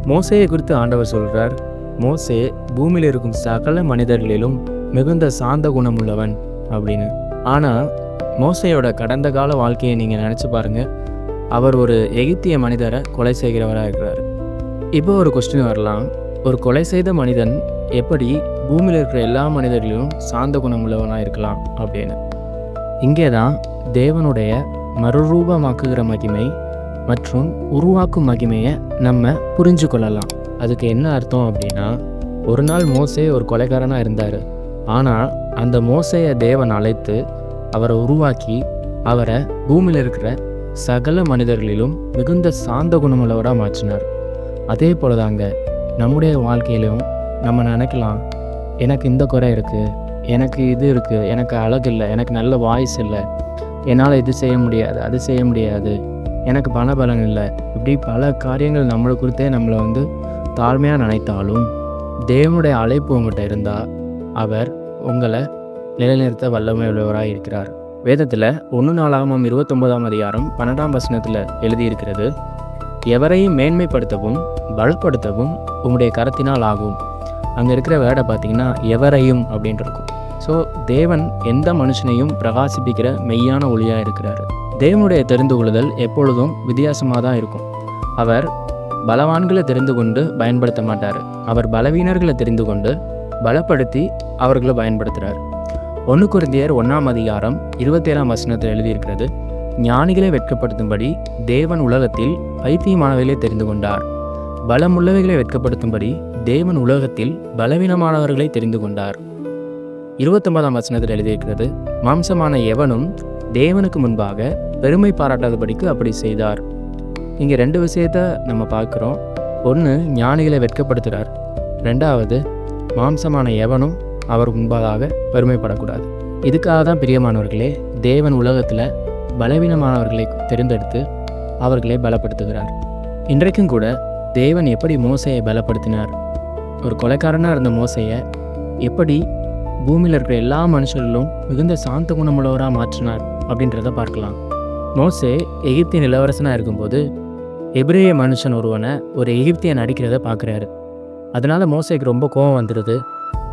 மோசேயை குறித்து ஆண்டவர் சொல்கிறார், மோசே பூமியில் இருக்கும் சகல மனிதர்களிலும் மிகுந்த சாந்த குணமுள்ளவன் அப்படின்னு. ஆனால் மோசேயோட கடந்த கால வாழ்க்கையை நீங்கள் நினச்சி பாருங்கள். அவர் ஒரு எகிப்திய மனிதரை கொலை செய்கிறவராக இருக்கிறார். இப்போ ஒரு கொஸ்டின் வரலாம், ஒரு கொலை செய்த மனிதன் எப்படி பூமியில் இருக்கிற எல்லா மனிதர்களிலும் சாந்த குணமுள்ளவனாக இருக்கலாம் அப்படின்னு. இங்கே தான் தேவனுடைய மறுரூபமாக்குகிற மகிமை மற்றும் உருவாக்கும் மகிமையை நம்ம புரிஞ்சு கொள்ளலாம். அதுக்கு என்ன அர்த்தம் அப்படின்னா, ஒரு நாள் மோசே ஒரு கொலைகாரனாக இருந்தார். ஆனால் அந்த மோசேயை தேவன் அழைத்து அவரை உருவாக்கி அவரை பூமியில் இருக்கிற சகல மனிதர்களிலும் மிகுந்த சாந்த குணமுள்ளவராக மாற்றினார். அதே போல தாங்க நம்முடைய வாழ்க்கையிலும் நம்ம நினைக்கலாம், எனக்கு இந்த குறை இருக்குது, எனக்கு இது இருக்குது, எனக்கு அழகு இல்லை, எனக்கு நல்ல வாய்ஸ் இல்லை, என்னால் இது செய்ய முடியாது, அது செய்ய முடியாது, எனக்கு பணபலன் இல்லை, இப்படி பல காரியங்கள் நம்மளை குறித்தே நம்மளை தாழ்மையாக நினைத்தாலும் தேவனுடைய அழைப்பு உங்கள்கிட்ட இருந்தால் அவர் உங்களை நிலைநிறுத்த வல்லமை உள்ளவராக இருக்கிறார். வேதத்தில் 1 நாளாகமம் 29ஆம் அதிகாரம் 12ஆம் வசனத்தில் எழுதியிருக்கிறது, எவரையும் மேன்மைப்படுத்தவும் பலப்படுத்தவும் உங்களுடைய கரத்தினால் ஆகும். அங்கே இருக்கிற வேர்டை பார்த்தீங்கன்னா எவரையும் அப்படின்ட்டு இருக்கும். ஸோ தேவன் எந்த மனுஷனையும் பிரகாசிப்பிக்கிற மெய்யான ஒளியாக இருக்கிறார். தேவனுடைய தெரிந்து கொள்ளுதல் எப்பொழுதும் வித்தியாசமாக தான் இருக்கும். அவர் பலவான்களை தெரிந்து கொண்டு பயன்படுத்த மாட்டார். அவர் பலவீனர்களை தெரிந்து கொண்டு பலப்படுத்தி அவர்களை பயன்படுத்துகிறார். 1 கொரிந்தியர் 1ஆம் அதிகாரம் 27ஆம் வசனத்தில் எழுதியிருக்கிறது, ஞானிகளை வெட்கப்படுத்தும்படி தேவன் உலகத்தில் பைத்தியமானவைகளை தெரிந்து கொண்டார். பலமுள்ளவைகளை வெட்கப்படுத்தும்படி தேவன் உலகத்தில் பலவீனமானவர்களை தெரிந்து கொண்டார். 29ஆம் வசனத்தில் எழுதியிருக்கிறது, மாம்சமான எவனும் தேவனுக்கு முன்பாக பெருமை பாராட்டாதபடிக்கு அப்படி செய்தார். இங்கே 2 விஷயத்தை நம்ம பார்க்குறோம். ஒன்று, ஞானிகளை வெட்கப்படுத்துகிறார். 2வது, மாம்சமான எவனும் அவர் முன்பாக பெருமைப்படக்கூடாது. இதுக்காக தான் பிரியமானவர்களே தேவன் உலகத்தில் பலவீனமானவர்களை தேர்ந்தெடுத்து அவர்களை பலப்படுத்துகிறார். இன்றைக்கும் கூட தேவன் எப்படி மோசையை பலப்படுத்தினார், ஒரு கொலைக்காரனாக இருந்த மோசையை எப்படி பூமியில் இருக்கிற எல்லா மனுஷர்களும் மிகுந்த சாந்த குணமுள்ளவராக மாற்றினார் அப்படின்றத பார்க்கலாம். மோசே எகிப்தியன் இளவரசனாக இருக்கும்போது எபிரேய மனுஷன் ஒருவனை ஒரு எகிப்தியன் அடிக்கிறத பார்க்குறாரு. அதனால் மோசேக்கு ரொம்ப கோபம் வந்துடுது.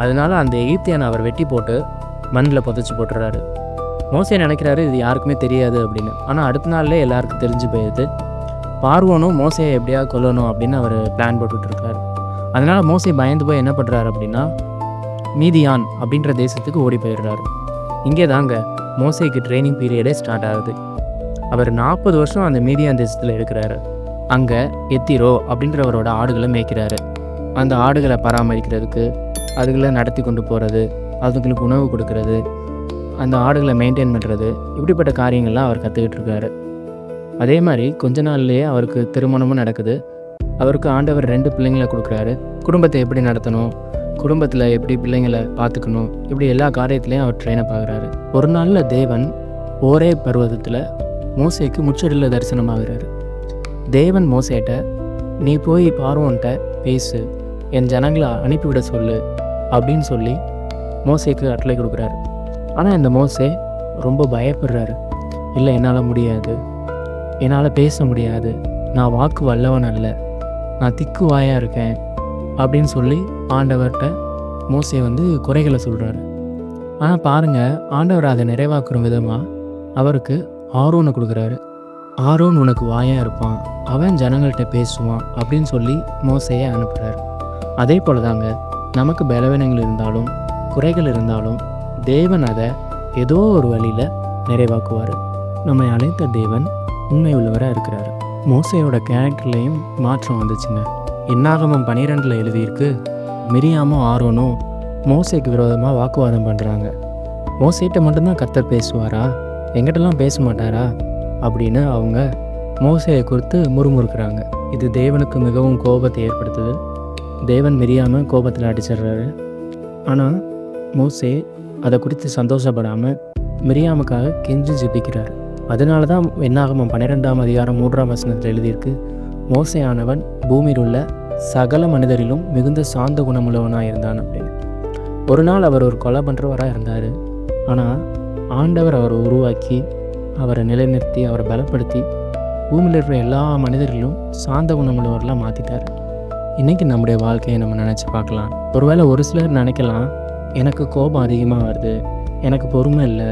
அதனால் அந்த எகிப்தியனை அவர் வெட்டி போட்டு மண்ணில் புதைச்சி போட்டுறாரு. மோசே நினைக்கிறாரு இது யாருக்குமே தெரியாது அப்படின்னு. ஆனால் அடுத்த நாள்லேயே எல்லாருக்கும் தெரிஞ்சு போயிடுது. பார்வோனும் மோசையை எப்படியாவது கொல்லணும் அப்படின்னு அவர் பிளான் போட்டுட்ருக்காரு. அதனால் மோசே பயந்து போய் என்ன பண்ணுறாரு அப்படின்னா மீதியான் அப்படின்ற தேசத்துக்கு ஓடி போயிடுறாரு. இங்கே தாங்க மோசேக்கு ட்ரைனிங் பீரியடே ஸ்டார்ட் ஆகுது. அவர் 40 வருஷம் அந்த மீதியான் தேசத்தில் இருக்கிறாரு. அங்கே எத்திரோ அப்படின்றவரோட ஆடுகளை மேய்க்கிறாரு. அந்த ஆடுகளை பராமரிக்கிறதுக்கு, அதுகளை நடத்தி கொண்டு போகிறது, அதுங்களுக்கு உணவு கொடுக்கறது, அந்த ஆடுகளை மெயின்டைன் பண்ணுறது, இப்படிப்பட்ட காரியங்கள்லாம் அவர் கற்றுக்கிட்டு இருக்காரு. அதே மாதிரி கொஞ்ச நாள்லேயே அவருக்கு திருமணமும் நடக்குது. அவருக்கு ஆண்டவர் 2 பிள்ளைங்களை கொடுக்குறாரு. குடும்பத்தை எப்படி நடத்தணும், குடும்பத்தில் எப்படி பிள்ளைங்களை பார்த்துக்கணும், இப்படி எல்லா காரியத்துலேயும் அவர் ட்ரெயினை பார்க்குறாரு. ஒரு நாளில் தேவன் ஒரே பர்வதத்தில் மோசேக்கு முச்சடியில் தரிசனமாகிறாரு. தேவன் மோசேட்ட, நீ போய் பார்வோன்ட்ட பேசு, என் ஜனங்களை அனுப்பிவிட சொல்லு அப்படின்னு சொல்லி மோசேக்கு கட்டளை கொடுக்குறாரு. ஆனால் இந்த மோசே ரொம்ப பயப்படுறாரு. இல்லை, என்னால் முடியாது, என்னால் பேச முடியாது, நான் வாக்கு வல்லவன் அல்ல, நான் திக்கு வாயாக இருக்கேன் அப்படின்னு சொல்லி ஆண்டவர்கிட்ட மோசே குறைகளை சொல்கிறாரு. ஆனால் பாருங்கள், ஆண்டவர் அதை நிறைவாக்குற விதமாக அவருக்கு ஆரோனை கொடுக்குறாரு. ஆரோன் உனக்கு வாயாக இருப்பான், அவன் ஜனங்கள்கிட்ட பேசுவான் அப்படின்னு சொல்லி மோசையை அனுப்புகிறார். அதே போல தாங்க நமக்கு பலவீனங்கள் இருந்தாலும் குறைகள் இருந்தாலும் தேவன் அதை ஏதோ ஒரு வழியில் நிறைவாக்குவார். நம்மை அழைத்த தேவன் உண்மை உள்ளவராக இருக்கிறார். மோசையோட கேரக்டர்லேயும் மாற்றம் வந்துச்சுங்க. என்னாகமம் 12 எழுதியிருக்கு, மிரியாமும் ஆரோனும் மோசைக்கு விரோதமாக வாக்குவாதம் பண்ணுறாங்க. மோசைகிட்ட மட்டும்தான் கர்த்தர் பேசுவாரா, எங்கிட்டலாம் பேச மாட்டாரா அப்படின்னு அவங்க மோசையை குறித்து முறுமுறுக்கிறாங்க. இது தேவனுக்கு மிகவும் கோபத்தை ஏற்படுத்துது. தேவன் மிரியாம கோபத்தில் அடிச்சிடுறாரு. ஆனால் மோசே அதை குறித்து சந்தோஷப்படாமல் மிரியாமுக்காக கெஞ்சி ஜெபிக்கிறார். அதனால தான் என்னாகமம் 12ஆம் அதிகாரம் 3ஆம் வசனத்தில் எழுதியிருக்கு, மோசையானவன் பூமியில் உள்ள சகல மனிதரிலும் மிகுந்த சாந்த குணமுள்ளவனாக இருந்தான் அப்படின்னு. ஒரு நாள் அவர் ஒரு கொலை பண்ணுறவராக இருந்தார். ஆனால் ஆண்டவர் அவரை உருவாக்கி அவரை நிலைநிறுத்தி அவரை பலப்படுத்தி பூமியில் இருக்கிற எல்லா மனிதர்களும் சாந்த குணமுள்ளவர்களாக மாற்றிட்டார். இன்றைக்கி நம்முடைய வாழ்க்கையை நம்ம நினச்சி பார்க்கலாம். ஒருவேளை ஒரு சிலர் நினைக்கலாம், எனக்கு கோபம் அதிகமாக வருது, எனக்கு பொறுமை இல்லை,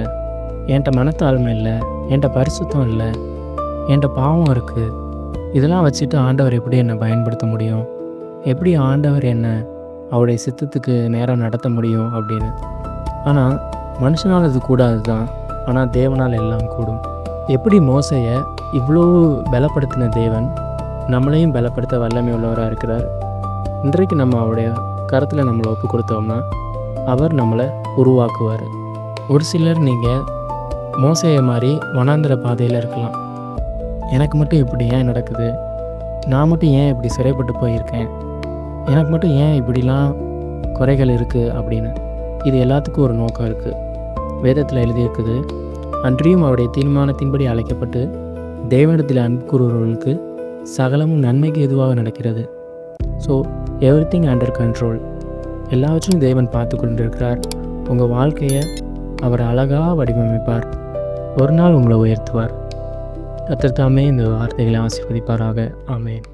என்கிட்ட மனத்தாழ்மை இல்லை, என்கிட்ட பரிசுத்தம் இல்லை, என்கிட்ட பாவம் இருக்குது, இதெல்லாம் வச்சுட்டு ஆண்டவர் எப்படி என்னை பயன்படுத்த முடியும், எப்படி ஆண்டவர் என்னை அவருடைய சித்தத்துக்கு நேராக நடத்த முடியும் அப்படின்னு. ஆனால் மனுஷனால் அது கூடாது தான், ஆனால் தேவனால் எல்லாம் கூடும். எப்படி மோசையை இவ்வளோ பலப்படுத்தின தேவன் நம்மளையும் பலப்படுத்த வல்லமை உள்ளவராக இருக்கிறார். இன்றைக்கு நம்ம அவருடைய கருத்தில் நம்மளை ஒப்பு கொடுத்தோம்னா அவர் நம்மளை உருவாக்குவார். ஒரு சிலர் நீங்கள் மோசையை மாதிரி வனாந்திர பாதையில் இருக்கலாம். எனக்கு மட்டும் இப்படி ஏன் நடக்குது, நான் மட்டும் ஏன் இப்படி சிறைப்பட்டு போயிருக்கேன், எனக்கு மட்டும் ஏன் இப்படிலாம் குறைகள் இருக்குது அப்படின்னு. இது எல்லாத்துக்கும் ஒரு நோக்கம் இருக்குது. வேதத்தில் எழுதியிருக்குது, அன்றியும் அவருடைய தீர்மானத்தின்படி அழைக்கப்பட்டு தேவனிடத்தில் அன்பு கூறுபவர்களுக்கு சகலமும் நன்மைக்கு எதுவாக நடக்கிறது. So everything under control. எல்லாவற்றையும் தேவன் பார்த்து கொண்டிருக்கிறார். உங்கள் வாழ்க்கையை அவர் அழகாக வடிவமைப்பார். ஒரு நாள் உங்களை உயர்த்துவார். கர்த்தர் தாமே இந்த வார்த்தைகளை ஆசீர்வதிப்பாராக. ஆமென்.